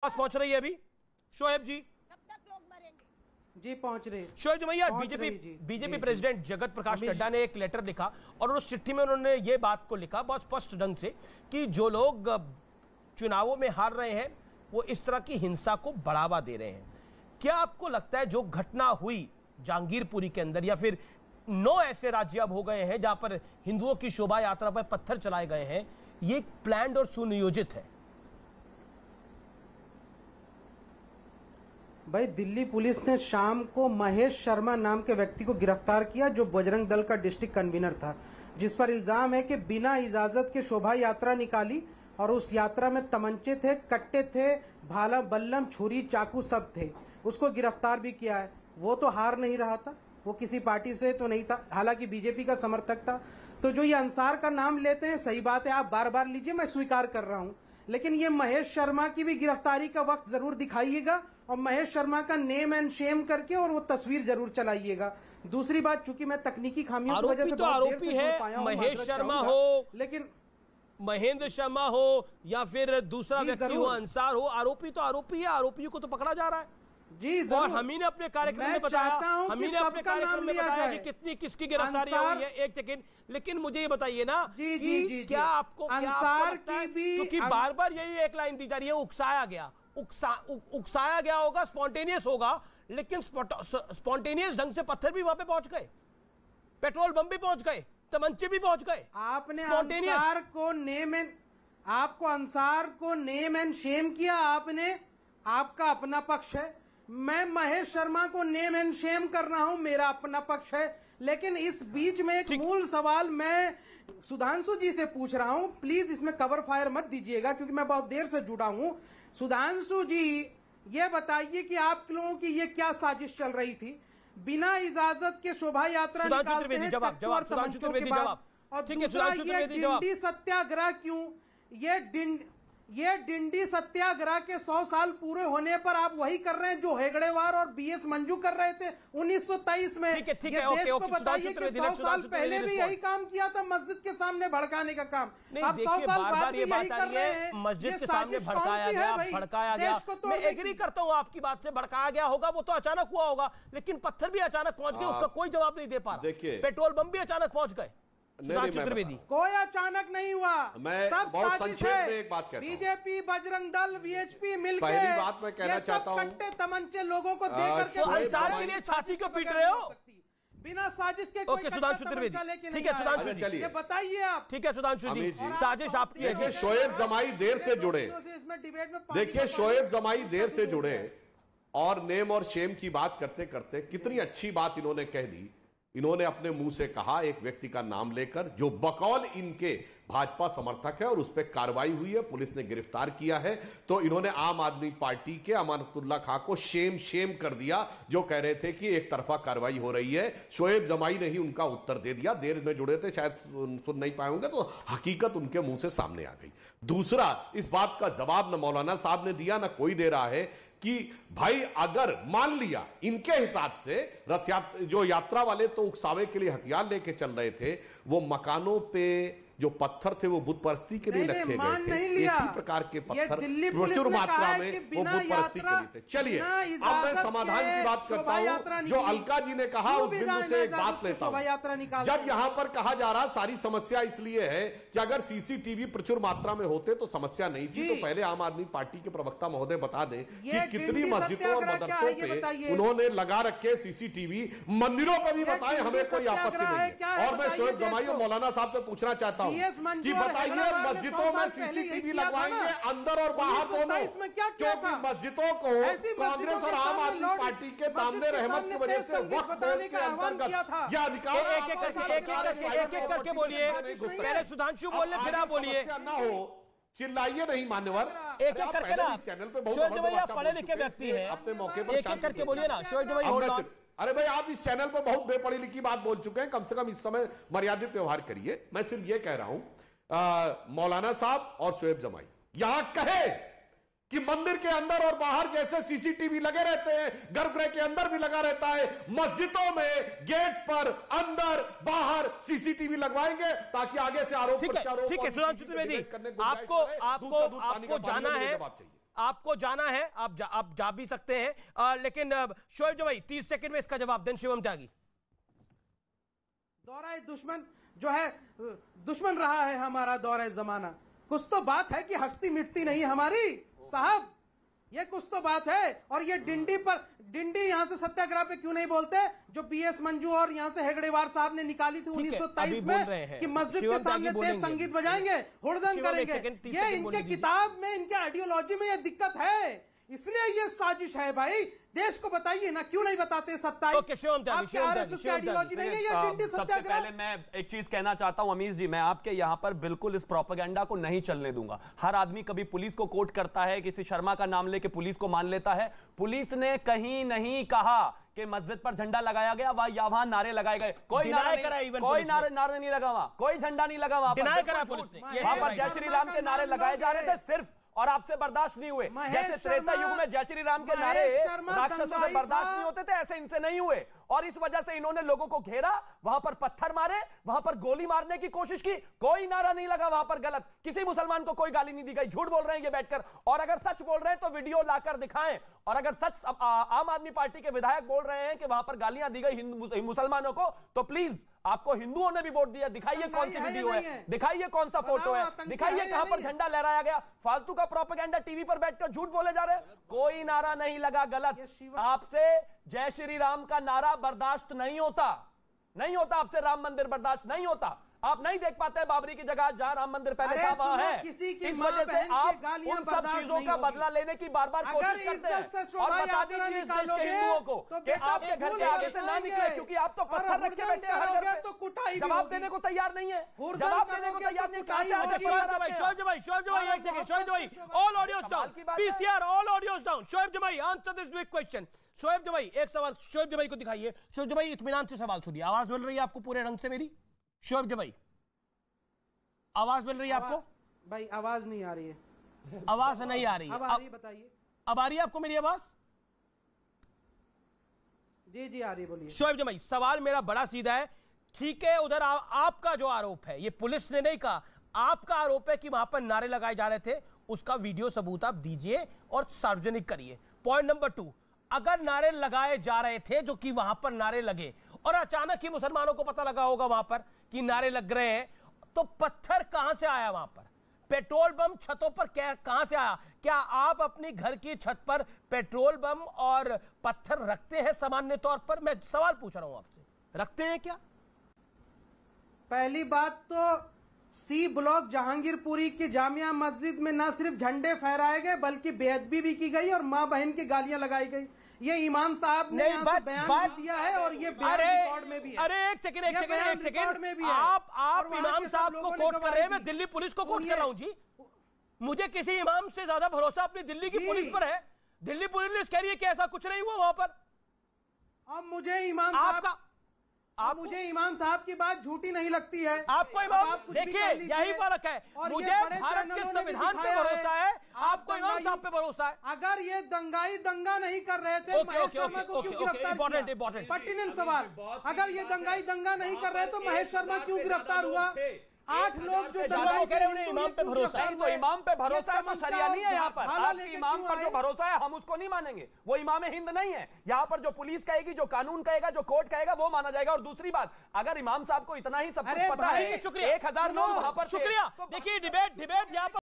पास पहुंच रही है अभी शोएब जी। कब तक लोग मरेंगे? जी पहुंच रहे। शोएब जी भैया, बीजेपी प्रेसिडेंट जगत प्रकाश नड्डा ने एक लेटर लिखा और उस चिट्ठी में उन्होंने ये बात को लिखा बहुत स्पष्ट ढंग से कि जो लोग चुनावों में हार रहे हैं वो इस तरह की हिंसा को बढ़ावा दे रहे हैं। क्या आपको लगता है जो घटना हुई जहांगीरपुरी के अंदर, या फिर 9 ऐसे राज्य अब हो गए हैं जहां पर हिंदुओं की शोभा यात्रा पर पत्थर चलाए गए हैं, ये प्लान्ड और सुनियोजित है? भाई, दिल्ली पुलिस ने शाम को महेश शर्मा नाम के व्यक्ति को गिरफ्तार किया जो बजरंग दल का डिस्ट्रिक्ट कन्वीनर था, जिस पर इल्जाम है कि बिना इजाजत के शोभा यात्रा निकाली और उस यात्रा में तमंचे थे, कट्टे थे, भाला, बल्लम, छुरी, चाकू सब थे। उसको गिरफ्तार भी किया है। वो तो हार नहीं रहा था, वो किसी पार्टी से तो नहीं था, हालांकि बीजेपी का समर्थक था। तो जो ये अंसार का नाम लेते हैं, सही बात है, आप बार बार लीजिए, मैं स्वीकार कर रहा हूं, लेकिन ये महेश शर्मा की भी गिरफ्तारी का वक्त जरूर दिखाइएगा और महेश शर्मा का नेम एंड शेम करके और वो तस्वीर जरूर चलाइएगा। दूसरी बात, चूंकि मैं तकनीकी खामियों की वजह से आरोपी है, महेश शर्मा हो, लेकिन महेंद्र शर्मा हो या फिर दूसरा व्यक्ति हो, अंसार हो, आरोपी तो आरोपी है, आरोपियों को तो पकड़ा जा रहा है जी। और हम ही ने अपने कार्यक्रम में बताया, हम ही ने अपने कार्यक्रम में बताया कि कितनी किसकी गिरफ्तारी हुई है। एक सेकंड, लेकिन मुझे ये बताइए ना कि क्या आपको अंसार की भी, क्योंकि बार बार यही एक लाइन दी जा रही है, उकसाया गया होगा, स्पॉन्टेनियस होगा, लेकिन स्पॉन्टेनियस ढंग से पत्थर भी वहां पे पहुंच गए, पेट्रोल बम भी पहुंच गए, तमंचे भी पहुंच गए। आपने अंसार को नेम एंड शेम किया, आपने, आपका अपना पक्ष है। मैं महेश शर्मा को नेम एंड शेम कर रहा हूं, मेरा अपना पक्ष है। लेकिन इस बीच में एक मूल सवाल मैं सुधांशु जी से पूछ रहा हूं, प्लीज इसमें कवर फायर मत दीजिएगा क्योंकि मैं बहुत देर से जुड़ा हूं। सुधांशु जी, ये बताइए कि आप लोगों की ये क्या साजिश चल रही थी? बिना इजाजत के शोभा यात्रा निकालते हैं जवाब और दूसरा ये डिंडी सत्याग्रह क्यों? ये डिंडी सत्याग्रह के 100 साल पूरे होने पर आप वही कर रहे हैं जो हेगड़ेवार और बीएस मंजू कर रहे थे 1923 में। ठीक है, देश को बताइए कि 100 साल पहले भी यही काम किया था, मस्जिद के सामने भड़काने का काम। आप 100 साल बाद भी यही कर रहे हैं। मस्जिद के सामने भड़काया गया, मैं एग्री करता हूं आपकी बात से, भड़काया गया होगा, वो तो अचानक हुआ होगा, लेकिन पत्थर भी अचानक पहुंच गए, उसका कोई जवाब नहीं दे पा रहा। पेट्रोल बम भी अचानक पहुंच गए। कोई अचानक नहीं हुआ, सब साजिश है। एक बात कहता हूं, बीजेपी, बजरंग दल, वीएचपी मिलकर पहली बात मैं कहना चाहता हूं, कट्टे तमंचे लोगों को देकर के अंसार के लिए छाती को पीट रहे हो बिना साजिश के। कोई सुधांशु त्रिवेदी, ठीक है सुधांशु जी, ये बताइए आप। ठीक है सुधांशु जी, साजिश आपकी है। देखिए शोएब जमाई देर से जुड़े, देखिए शोएब जमाई देर से जुड़े और नेम और शेम की बात करते करते कितनी अच्छी बात इन्होंने कह दी। इन्होंने अपने मुंह से कहा एक व्यक्ति का नाम लेकर जो बकौल इनके भाजपा समर्थक है और उस पर कार्रवाई हुई है, पुलिस ने गिरफ्तार किया है। तो इन्होंने आम आदमी पार्टी के अमानतुल्लाह खां को शेम कर दिया, जो कह रहे थे कि एक तरफा कार्रवाई हो रही है। शोएब जमाई ने ही उनका उत्तर दे दिया, देर में जुड़े थे, शायद सुन नहीं पाए होंगे, तो हकीकत उनके मुंह से सामने आ गई। दूसरा, इस बात का जवाब न मौलाना साहब ने दिया, न कोई दे रहा है कि भाई अगर मान लिया इनके हिसाब से जो यात्रा वाले तो उकसावे के लिए हथियार लेके चल रहे थे, वो मकानों पे जो पत्थर थे वो बुत परस्ती के लिए रखे गए थे। एक ही प्रकार के पत्थर प्रचुर मात्रा में वो बुत परस्ती के लिए थे। चलिए अब मैं समाधान की बात करता हूं। जो अलका जी ने कहा उस बिंदु से एक बात लेता हूं। जब यहां पर कहा जा रहा सारी समस्या इसलिए है कि अगर सीसीटीवी प्रचुर मात्रा में होते तो समस्या नहीं थी, तो पहले आम आदमी पार्टी के प्रवक्ता महोदय बता दें कि कितनी मस्जिदों और मदरसों पे उन्होंने लगा रखे सीसीटीवी, मंदिरों पर भी बताएं, हमें कोई आपत्ति नहीं। और मैं शोएब जमाई और मौलाना साहब से पूछना चाहता हूं कि बताइए मस्जिदों में सीसीटीवी लगवाएंगे अंदर और बाहर दोनों, क्योंकि मस्जिदों को कांग्रेस और आम आदमी पार्टी के दामने रहमत की वजह से वक्फ बोर्ड के अंतर्गत यह अधिकार। एक एक करके बोलिए, पहले सुधांशु बोल ले फिर आप बोलिए, ना हो चिल्लाइए नहीं मान्यवर। एक एक करके ना, चैनल पे शोएब जमाई आप पढ़े लिखे व्यक्ति हैं, अपने मौके पर एक एक करके बोलिए ना। शोएब जमाई होल्ड ऑन। अरे भाई आप इस चैनल पर बहुत बेपढ़ी लिखी बात बोल चुके हैं, कम से कम इस समय मर्यादित व्यवहार करिए। मैं सिर्फ ये कह रहा हूं, मौलाना साहब और शोएब जमाई यहां कहे कि मंदिर के अंदर और बाहर जैसे सीसीटीवी लगे रहते हैं, गर्भगृह के अंदर भी लगा रहता है, मस्जिदों में गेट पर अंदर बाहर सीसीटीवी लगवाएंगे ताकि आगे से आरोप ठीक है सुधांशु त्रिवेदी, आपको जाना है, आपको जाना है, आप जा भी सकते हैं, लेकिन शोएब जो भाई 30 सेकंड में इसका जवाब दें। शिवम त्यागी। दौरा दुश्मन जो है, दुश्मन रहा है हमारा दौरा जमाना। कुछ तो बात है कि हस्ती मिटती नहीं हमारी साहब, ये कुछ तो बात है। और ये डिंडी यहां से सत्याग्रह पे क्यों नहीं बोलते, जो बीएस मंजू और यहां से हेगड़ेवार साहब ने निकाली थी 1923 में कि मस्जिद के सामने तेज संगीत बजाएंगे, हुड़दंग करेंगे। ये इनके किताब में, इनके आइडियोलॉजी में ये दिक्कत है, इसलिए ये साजिश है भाई। देश को बताइए ना, क्यों नहीं बताते? 27 आइडियोलॉजी नहीं है ये डिंडी सत्याग्रह। पहले मैं एक चीज कहना चाहता हूं अमीश जी, मैं आपके यहां पर बिल्कुल इस प्रोपेगेंडा को नहीं चलने दूंगा। हर आदमी कभी पुलिस को कोट करता है, किसी शर्मा का नाम लेके पुलिस को मान लेता है। पुलिस ने कहीं नहीं कहा कि मस्जिद पर झंडा लगाया गया या वहां नारे लगाए गए। कोई नारा नहीं लगा वहां, कोई झंडा नहीं लगा वहां पर जय श्री राम के नारे लगाए जा रहे थे सिर्फ, और आपसे बर्दाश्त नहीं हुए। जैसे त्रेता युग में जय श्री राम के नारे राक्षसों से बर्दाश्त नहीं होते थे, ऐसे इनसे नहीं हुए, और इस वजह से इन्होंने लोगों को घेरा, वहां पर पत्थर मारे, वहां पर गोली मारने की कोशिश की। कोई नारा नहीं लगा वहां पर गलत, किसी मुसलमान को कोई गाली नहीं दी गई। झूठ बोल रहे हैं ये बैठकर, और अगर सच बोल रहे हैं तो वीडियो लाकर दिखाएं। और अगर सच आम आदमी पार्टी के विधायक बोल रहे हैं कि वहां पर गालियां दी गई मुसलमानों को, तो प्लीज, आपको हिंदुओं ने भी वोट दिया, दिखाइए कौन सी वीडियो है, दिखाइए कौन सा फोटो है, दिखाइए कहां पर झंडा लहराया गया। फालतू का प्रोपेगेंडा टीवी पर बैठकर झूठ बोले जा रहे हैं। कोई नारा नहीं लगा गलत। आपसे जय श्री राम का नारा बर्दाश्त नहीं होता, नहीं होता आपसे राम मंदिर बर्दाश्त नहीं होता। आप नहीं देख पाते बाबरी की जगह जहां राम मंदिर पहले था वहां है। इस वजह से आप उन सब चीजों का बदला लेने की बार बार कोशिश करते हैं। और बता दीजिए इस देश के हिंदुओं को कि आपके घर के आगे से ना निकले, क्योंकि आप तो पत्थर रख के बैठे हैं हर घर पे। जवाब देने को तैयार नहीं है, जवाब देने को तैयार नहीं। All audios down, PCR all audios down. Shoaib Jamai answer this big question. Shoaib Jamai एक सवाल शोएब जमाई को दिखाइए। शोएब जमाई इत्मीनान से सवाल सुनिए। आवाज मिल रही है आपको पूरे ढंग से मेरी? शोएब जमाई आवाज मिल रही है आपको? भाई आवाज नहीं आ रही है। आवाज नहीं आ रही है, अब आ रही है, बताइए। अब आ रही है आपको मेरी आवाज? जी आ रही है, बोलिए। शोएब जमाई सवाल मेरा बड़ा सीधा है। ठीक है, उधर आपका जो आरोप है, ये पुलिस ने नहीं कहा, आपका आरोप है कि वहां पर नारे लगाए जा रहे थे, उसका वीडियो सबूत आप दीजिए और सार्वजनिक करिए। पॉइंट नंबर 2, अगर नारे लगाए जा रहे थे, जो कि वहां पर नारे लगे और अचानक ही मुसलमानों को पता लगा होगा वहां पर कि नारे लग रहे हैं, तो पत्थर कहां से आया वहां पर? पेट्रोल बम छतों पर कहां से आया? क्या आप अपनी घर की छत पर पेट्रोल बम और पत्थर रखते हैं सामान्य तौर पर? मैं सवाल पूछ रहा हूं आपसे, रखते हैं क्या? पहली बात तो सी ब्लॉक जहांगीरपुरी की जामिया मस्जिद में न सिर्फ झंडे फहराए गए बल्कि बेअदबी भी की गई और मां बहन की गालियां लगाई गई। ये इमाम साहब ने बयान दिया है और ये रिकॉर्ड में भी है। अरे एक सेकंड आप इमाम साहब को कोट कर रहे हैं, मैं दिल्ली पुलिस को कोट कर रहा हूं जी। मुझे किसी इमाम से ज्यादा भरोसा अपनी दिल्ली की पुलिस पर है। दिल्ली पुलिस कह रही है कि ऐसा कुछ नहीं हुआ वहां पर। अब मुझे इमाम साहब की बात झूठी नहीं लगती है। आपको इमाम, देखिए यही फर्क है, मुझे भारत के संविधान पे भरोसा है, आपको इमाम साहब पे भरोसा है। अगर ये दंगाई दंगा नहीं कर रहे थे, महेश शर्मा को क्यों गिरफ्तार किया? पर्टिनेंट सवाल, अगर ये दंगाई दंगा नहीं कर रहे तो महेश शर्मा क्यों गिरफ्तार हुआ? 8 लोग जो दंगाई कह रहे हैं इमाम पे भरोसा है, तो इमाम पे भरोसा है तो सरिया नहीं है यहाँ पर। आपके इमाम पर जो भरोसा है हम उसको नहीं मानेंगे, वो इमाम हिंद नहीं है। यहाँ पर जो पुलिस कहेगी, जो कानून कहेगा, जो कोर्ट कहेगा, वो माना जाएगा। और दूसरी बात, अगर इमाम साहब को इतना ही सब कुछ पता है, 1000 लोग वहां पर, शुक्रिया। देखिए डिबेट यहाँ पर